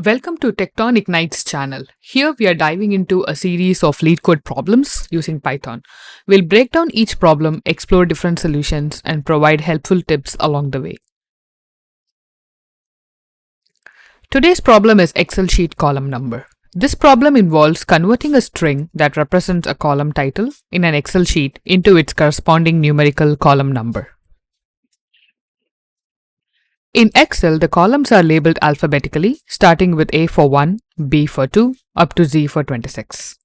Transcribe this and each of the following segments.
Welcome to Tectonic Nights channel. Here we are diving into a series of LeetCode problems using Python. We'll break down each problem, explore different solutions, and provide helpful tips along the way. Today's problem is Excel sheet column number. This problem involves converting a string that represents a column title in an Excel sheet into its corresponding numerical column number. In Excel, the columns are labeled alphabetically, starting with A for 1, B for 2, up to Z for 26.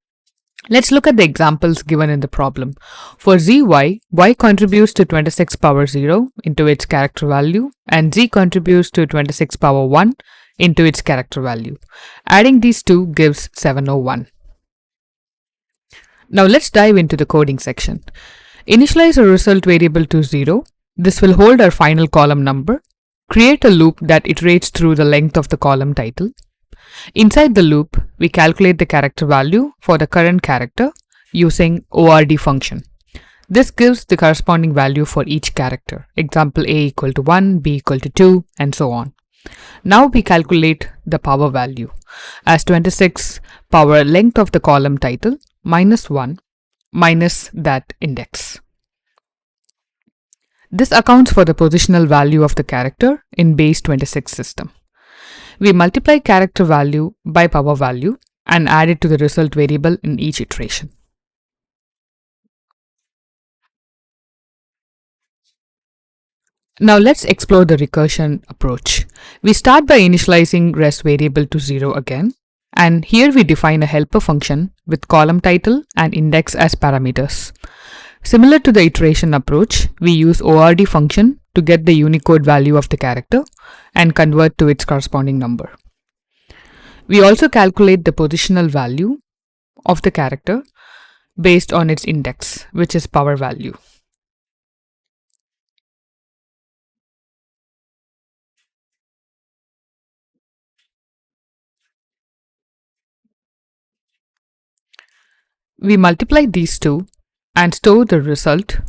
Let's look at the examples given in the problem. For zy, y contributes to 26 power 0 into its character value, and z contributes to 26 power 1 into its character value. Adding these two gives 701. Now let's dive into the coding section. Initialize a result variable to 0. This will hold our final column number. Create a loop that iterates through the length of the column title. Inside the loop, we calculate the character value for the current character using ORD function. This gives the corresponding value for each character. Example A equal to 1, B equal to 2, and so on. Now we calculate the power value as 26 power length of the column title minus 1 minus that index. This accounts for the positional value of the character in base 26 system. We multiply character value by power value and add it to the result variable in each iteration. Now let's explore the recursion approach. We start by initializing res variable to 0 again, and here we define a helper function with column title and index as parameters. Similar to the iteration approach, we use ORD function to get the Unicode value of the character and convert to its corresponding number. We also calculate the positional value of the character based on its index, which is power value. We multiply these two and store the result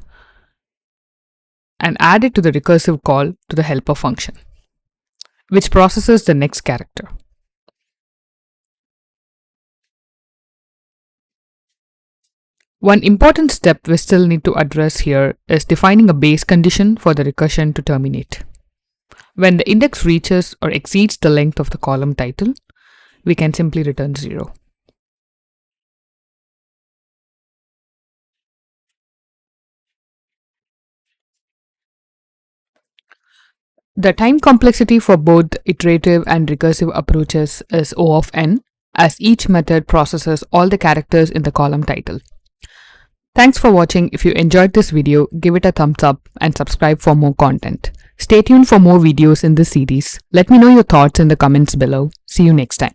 and add it to the recursive call to the helper function, which processes the next character. One important step we still need to address here is defining a base condition for the recursion to terminate. When the index reaches or exceeds the length of the column title, we can simply return 0. The time complexity for both iterative and recursive approaches is O of n, as each method processes all the characters in the column title. Thanks for watching. If you enjoyed this video, give it a thumbs up and subscribe for more content. Stay tuned for more videos in this series. Let me know your thoughts in the comments below. See you next time.